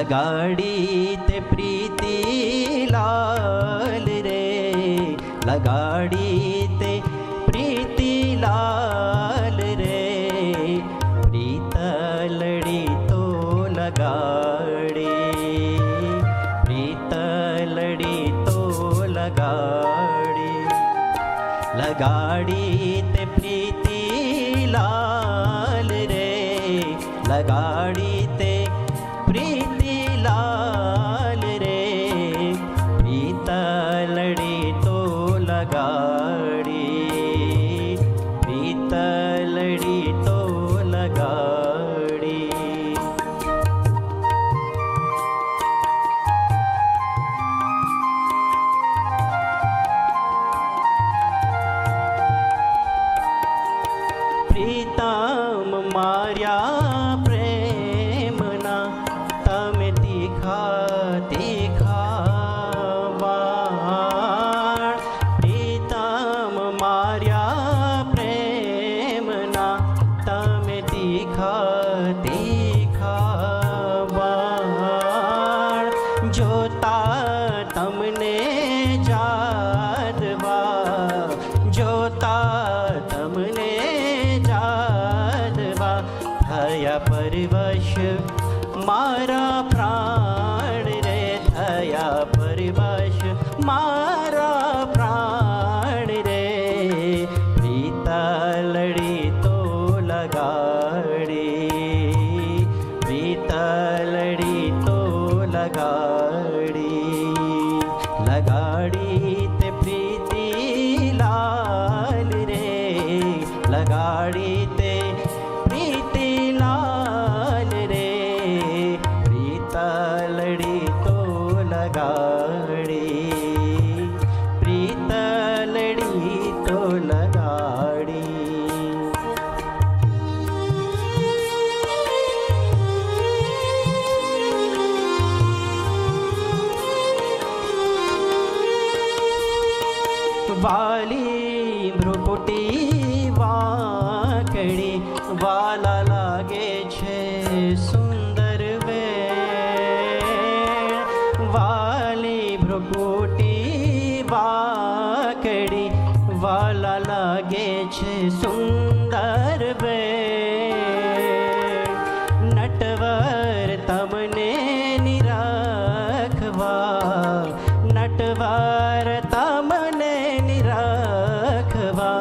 लगाड़ी ते प्रीति लाल रे, लगाड़ी ते प्रीति लाल रे, प्रीतलड़ी तो लगाड़ी, प्रीतलड़ी तो लगाड़ी, लगाड़ी ते प्रीति लाल रे, लगाड़ी ते प्रीति लाल रे, प्रीतलड़ी तो लगाड़ी, प्रीतलड़ी तो लगाड़ी। प्रीतम मार्या प्रेमना तमे तीखा तीखा बाण, प्रीतम मार्या प्रेमना तमे तीखा तीखा बाण, जोता तमने जादवा, जोता तमने जादवा, थया परवश मारा प्राण रे, थया परवश मारा प्राण रे, प्रीतलड़ी तो लगाड़ी, प्रीतलड़ी तो लगाड़ी, लगाड़ी ते प्रीति लाल रे, लगाड़ी ते प्रीति लाल रे, प्रीतलड़ी तो लगाड़ी, प्रीतलड़ी तो लगाड़ी। वाली भ्रुकुटी वाकड़ी, वाला लागे छे सुंदर वेण, वाली भ्रुकुटी वाकड़ी, वाला लागे छे सुंदर वेण, नटवर तमने निराखवा, नटवर तमने निराखवा,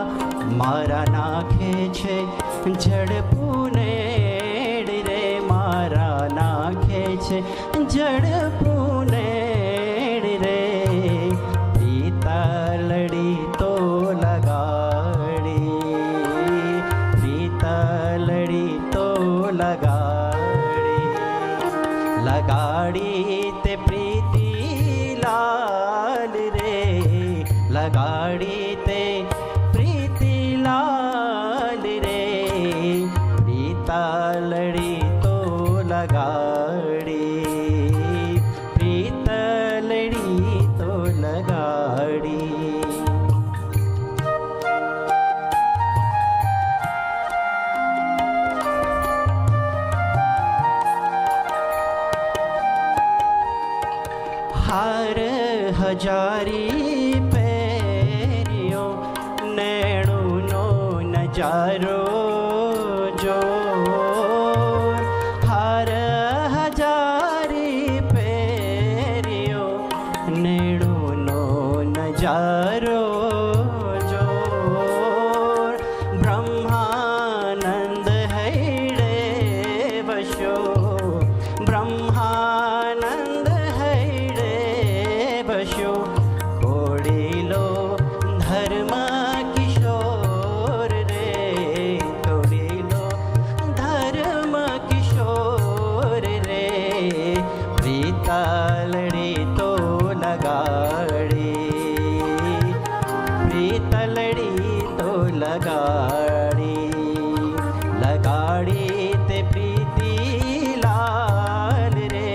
मारा नाखे छे जड़पूनेड़ रे, मारा नाखे छे जड़पूनेड़ रे, प्रीतलड़ी तो लगाड़ी, प्रीतलड़ी तो लगाड़ी, लगाड़ी ते प्रीति लाल रे, लगाड़ी ते प्रीति लाल रे, प्रीतलड़ी तो लगाड़ी, प्रीतलड़ी तो लगाड़ी। हार हजारी पेरियो, नैणु नो नजारो जो, हार हजारी पेरियो, नैणु नो नजारो जो, ब्रह्मानंद हैडे वशो, ब्रह्मानंद हैडे वशो, कोडिलो धर्म किशोर रे, कोडिलो धर्म किशोर रे, प्रीतलड़ी तो लगाड़ी, प्रीतलड़ी तो लगाड़ी, लगाड़ी ते प्रीति लाल रे,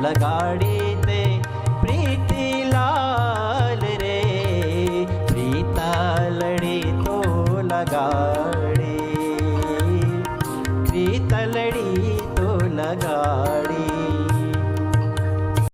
लगाड़ी ते प्रीति लाल रे, प्रीतलड़ी तो लगाड़ी, प्रीतलड़ी तो लगाड़ी।